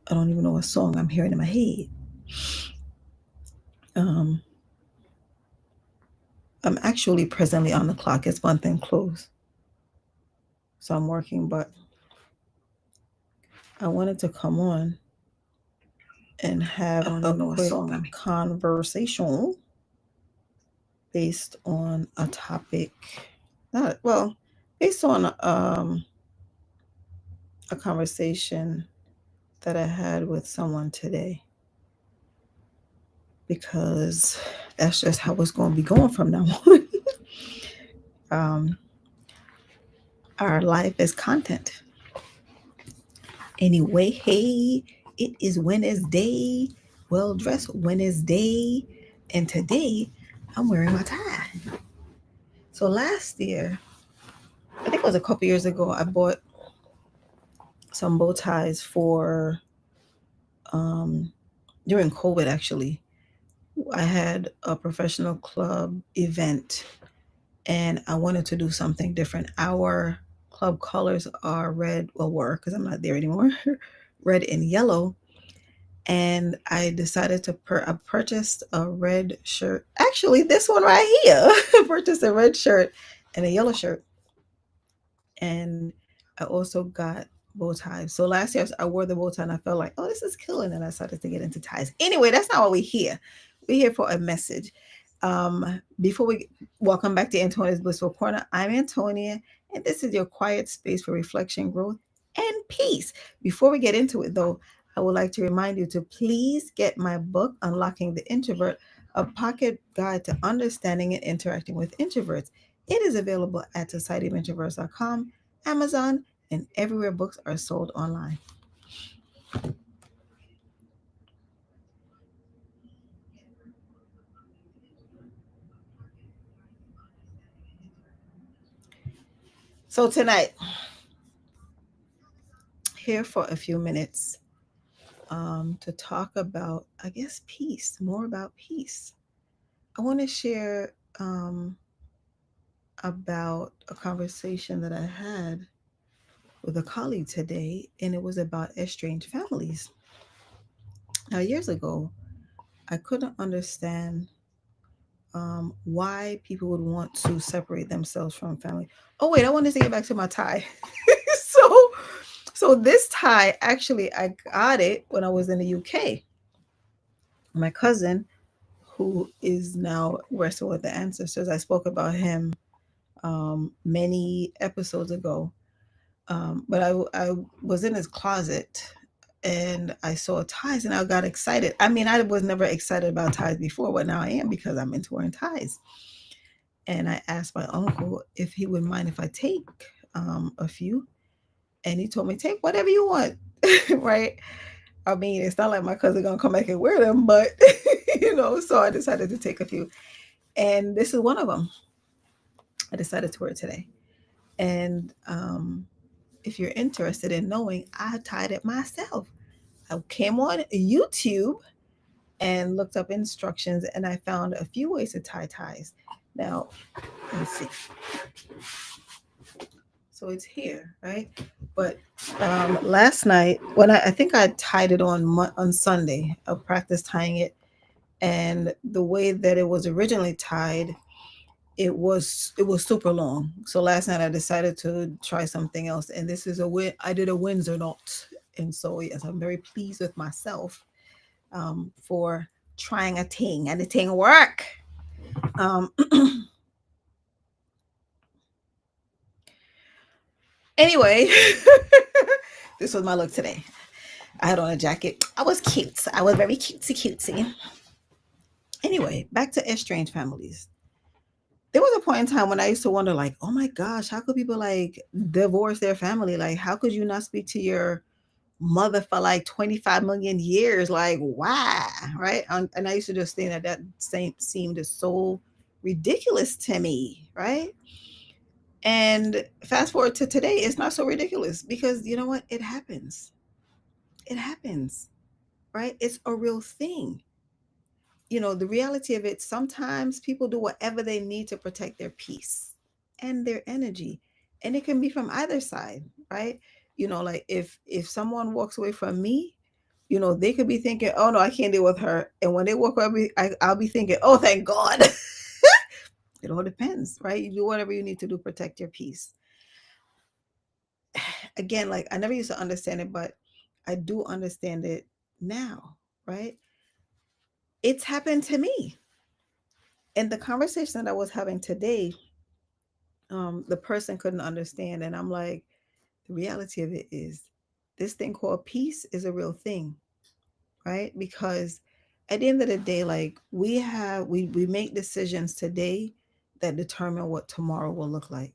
I don't even know what song I'm hearing in my head. Um, I'm actually presently on the clock. It's month end close. So I'm working, but I wanted to come on and have a quick conversation based on a topic. Not well, based on a conversation that I had with someone today, because that's just how it's going to be going from now on. um, our life is content. Anyway, hey, it is Wednesday, well dressed Wednesday, and today I'm wearing my tie. So last year, I think it was a couple years ago, I bought some bow ties for um, during COVID actually. I had a professional club event and I wanted to do something different. Our club colors are red, well, were because I'm not there anymore, red and yellow. And I decided to I purchased a red shirt. Actually, this one right here. I purchased a red shirt and a yellow shirt. And I also got bow ties. So last year I wore the bow tie and I felt like, oh, this is cool. And then I started to get into ties. Anyway, that's not what we're here. We're here for a message. Before we welcome back to Antonia's Blissful Corner, I'm Antonia, and this is your quiet space for reflection, growth, and peace. Before we get into it, though, I would like to remind you to please get my book, Unlocking the Introvert, a pocket guide to understanding and interacting with introverts. It is available at societyofintroverts.com, Amazon, and everywhere books are sold online. So tonight, here for a few minutes to talk about, I guess, peace, more about peace. I want to share about a conversation that I had with a colleague today, and it was about estranged families. Now, years ago, I couldn't understand why people would want to separate themselves from family. Oh wait, I wanted to get back to my tie. so, so this tie actually I got it when I was in the UK. My cousin, who is now wrestling with the ancestors, I spoke about him many episodes ago. But I was in his closet and I saw ties and I got excited. I mean, I was never excited about ties before, but now I am because I'm into wearing ties. And I asked my uncle if he would mind if I take a few. And he told me, take whatever you want, right? I mean, it's not like my cousin gonna come back and wear them, but so I decided to take a few. And this is one of them. I decided to wear it today. And if you're interested in knowing, I tied it myself. I came on YouTube and looked up instructions and I found a few ways to tie ties. Now, let's see. So it's here, right? But last night, when I think I tied it on Sunday, I practiced tying it, and the way that it was originally tied, it was super long. So last night I decided to try something else, and this is I did a Windsor knot, and so yes, I'm very pleased with myself for trying a thing, and the thing work. Um, anyway, this was my look today. I had on a jacket. I was cute. I was very cutesy cutesy. Anyway, back to estranged families. There was a point in time when I used to wonder, like, oh my gosh, how could people like divorce their family? Like, how could you not speak to your mother for like 25 million years? Like, why? Right? And I used to just think that seemed so ridiculous to me, right? And fast forward to today, it's not so ridiculous because you know what? It happens. It happens, right? It's a real thing. The reality of it, sometimes people do whatever they need to protect their peace and their energy. And it can be from either side, right? Like if someone walks away from me, they could be thinking, oh no, I can't deal with her. And when they walk up, I'll be thinking, oh, thank God. It all depends, right? You do whatever you need to do, protect your peace. Again, like I never used to understand it, but I do understand it now, right? It's happened to me. In the conversation that I was having today, the person couldn't understand. And I'm like, the reality of it is this thing called peace is a real thing, right? Because at the end of the day, like we make decisions today that determine what tomorrow will look like.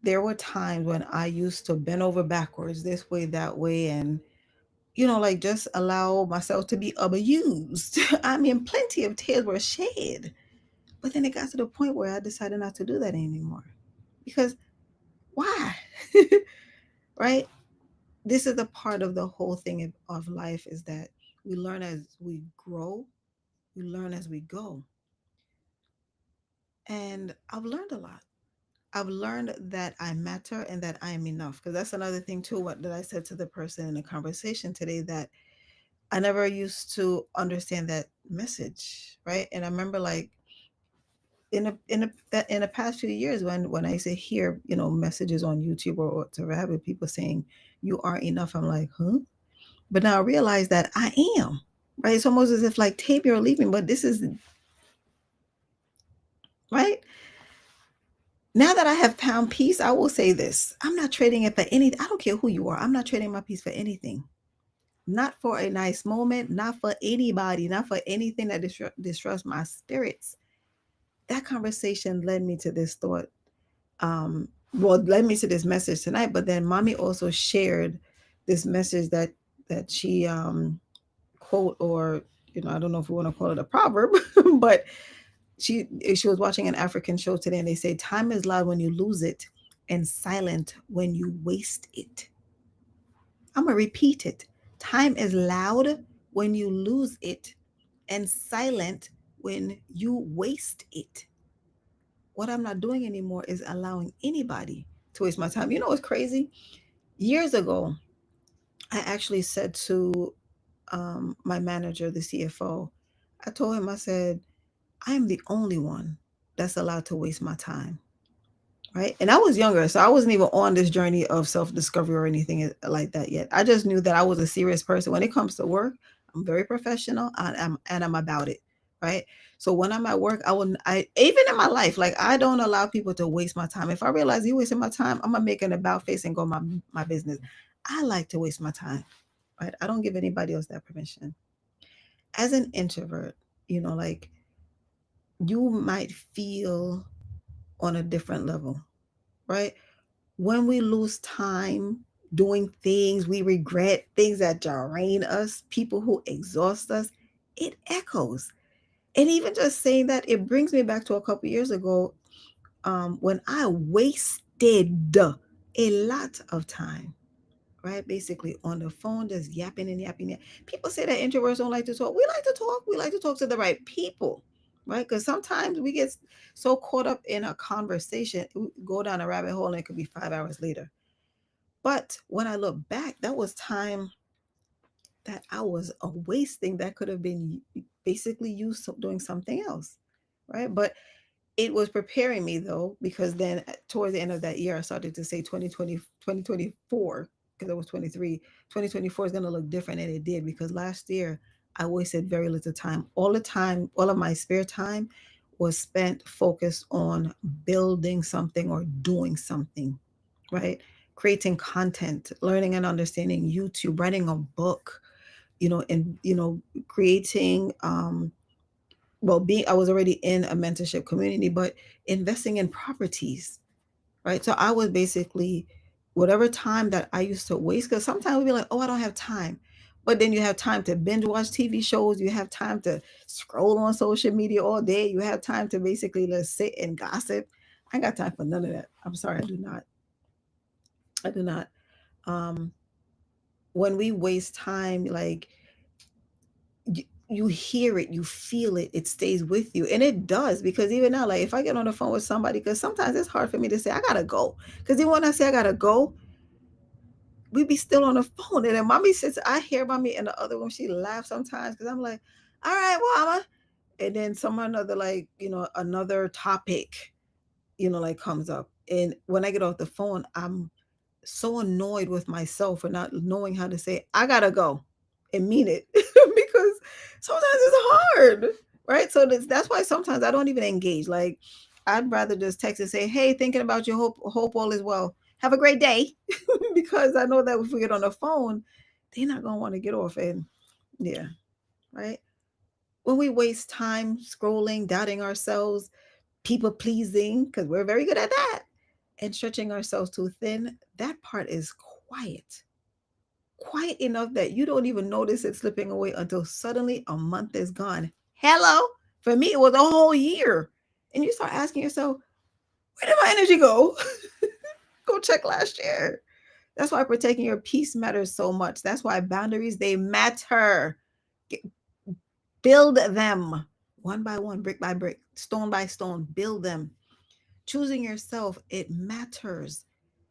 There were times when I used to bend over backwards this way, that way, and like just allow myself to be abused. I mean, plenty of tears were shed. But then it got to the point where I decided not to do that anymore. Because why? Right? This is the part of the whole thing of life is that we learn as we grow, we learn as we go. And I've learned a lot. I've learned that I matter and that I am enough. Because that's another thing too, what that I said to the person in the conversation today, that I never used to understand that message, right? And I remember like in the past few years when I used to hear messages on YouTube or to have people saying you are enough, I'm like, huh? But now I realize that I am, right? It's almost as if like tape you're leaving, but this is right. Now that I have found peace, I will say this: I'm not trading it for anything. I don't care who you are. I'm not trading my peace for anything. Not for a nice moment, not for anybody, not for anything that disrupts my spirits. That conversation led me to this thought. Well, led me to this message tonight. But then, mommy also shared this message that she quote, or I don't know if we want to call it a proverb, but she was watching an African show today, and they say time is loud when you lose it, and silent when you waste it. I'm gonna repeat it. Time is loud when you lose it, and silent when you waste it. What I'm not doing anymore is allowing anybody to waste my time. You know what's crazy? Years ago, I actually said to my manager, the CFO, I told him, I said, I am the only one that's allowed to waste my time. Right. And I was younger, so I wasn't even on this journey of self discovery or anything like that yet. I just knew that I was a serious person. When it comes to work, I'm very professional and I'm about it. Right. So when I'm at work, I even in my life, like I don't allow people to waste my time. If I realize you wasting my time, I'm gonna make an about face and go my business. I like to waste my time. Right. I don't give anybody else that permission. As an introvert, like you might feel on a different level, right? When we lose time doing things we regret, things that drain us, people who exhaust us, it echoes. And even just saying that, it brings me back to a couple years ago, when I wasted a lot of time, right? Basically on the phone, just yapping and yapping. People say that introverts don't like to talk. We like to talk. We like to talk to the right people, right? Because sometimes we get so caught up in a conversation, we go down a rabbit hole and it could be 5 hours later. But when I look back, that was time that I was wasting that could have been basically used doing something else, right? But it was preparing me though, because then towards the end of that year, I started to say 2024, because I was 23, 2024 is going to look different. And it did, because last year I wasted very little time. All the time, all of my spare time was spent focused on building something or doing something, right? Creating content, learning and understanding YouTube, writing a book, and, creating, well, being I was already in a mentorship community, but investing in properties, right? So I was basically whatever time that I used to waste, because sometimes we'd be like, oh, I don't have time. But then you have time to binge watch TV shows, you have time to scroll on social media all day, you have time to basically just sit and gossip. I ain't got time for none of that. I'm sorry, I do not. I do not. Um, when we waste time, like you hear it, you feel it, it stays with you. And it does, because even now, like if I get on the phone with somebody, because sometimes it's hard for me to say I gotta go, because even when I say I gotta go, we be still on the phone. And then mommy sits, I hear mommy in the other room. She laughs sometimes because I'm like, all right, well, mama. And then some another, like, another topic, like comes up. And when I get off the phone, I'm so annoyed with myself for not knowing how to say, I gotta go and mean it because sometimes it's hard, right? So that's why sometimes I don't even engage. Like, I'd rather just text and say, hey, thinking about you, hope all is well. Have a great day. Because I know that if we get on the phone, they're not gonna want to get off. And yeah, right. When we waste time scrolling, doubting ourselves, people pleasing, because we're very good at that, and stretching ourselves too thin, that part is quiet. Quiet enough that you don't even notice it slipping away until suddenly a month is gone. Hello? For me, it was a whole year. And you start asking yourself, where did my energy go? Go check last year. That's why protecting your peace matters so much. That's why boundaries, they matter. Build them one by one, brick by brick, stone by stone. Build them. Choosing yourself, it matters.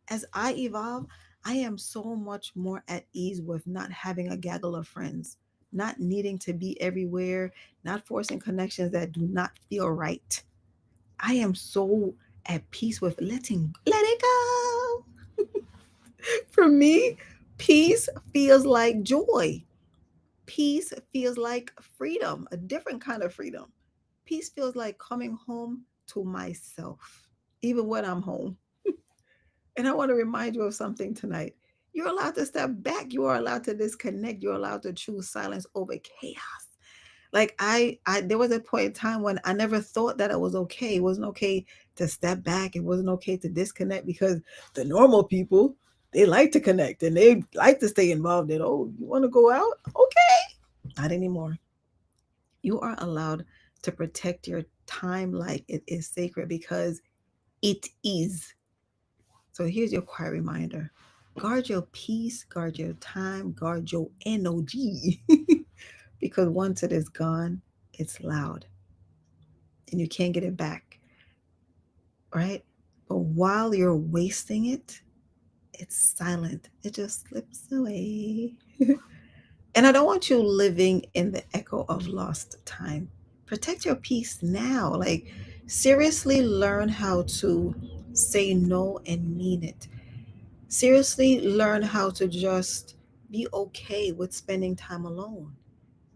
As I evolve, I am so much more at ease with not having a gaggle of friends, not needing to be everywhere, not forcing connections that do not feel right. I am so at peace with let it go. For me, peace feels like joy. Peace feels like freedom, a different kind of freedom. Peace feels like coming home to myself, even when I'm home. And I want to remind you of something tonight. You're allowed to step back. You are allowed to disconnect. You're allowed to choose silence over chaos. Like there was a point in time when I never thought that it was okay. It wasn't okay to step back. It wasn't okay to disconnect because the normal people, they like to connect and they like to stay involved in, oh, you want to go out? Okay. Not anymore. You are allowed to protect your time like it is sacred because it is. So here's your quiet reminder. Guard your peace, guard your time, guard your energy. Because once it is gone, it's loud and you can't get it back, right? But while you're wasting it, it's silent. It just slips away. And I don't want you living in the echo of lost time. Protect your peace now. Like, seriously learn how to say no and mean it. Seriously learn how to just be okay with spending time alone.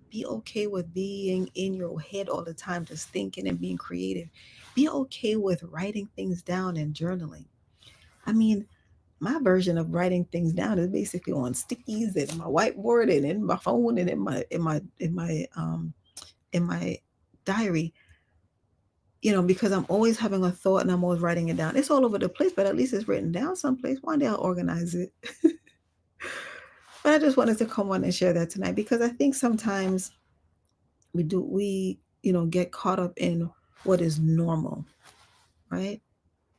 Be okay with being in your head all the time, just thinking and being creative. Be okay with writing things down and journaling. I mean, my version of writing things down is basically on stickies and my whiteboard and in my phone and in my diary. Because I'm always having a thought and I'm always writing it down. It's all over the place, but at least it's written down someplace. One day I'll organize it. But I just wanted to come on and share that tonight because I think sometimes we get caught up in what is normal, right?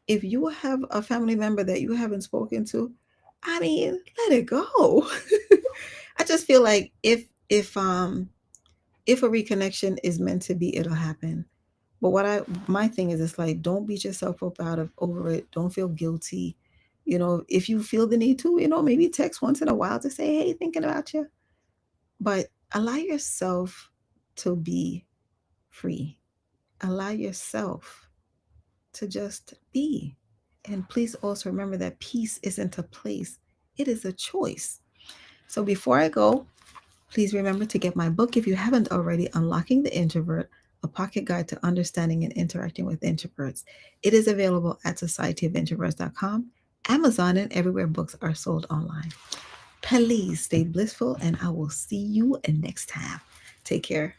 If you have a family member that you haven't spoken to, I mean, let it go. I just feel like if a reconnection is meant to be, it'll happen. But my thing is, it's like, don't beat yourself up over it. Don't feel guilty. If you feel the need to, maybe text once in a while to say, hey, thinking about you. But allow yourself to be free. Allow yourself to just be. And please also remember that peace isn't a place, it is a choice. So before I go, please remember to get my book if you haven't already, Unlocking the Introvert, a pocket guide to understanding and interacting with introverts. It is available at societyofintroverts.com, Amazon, and everywhere books are sold online. Please stay blissful, and I will see you next time. Take care.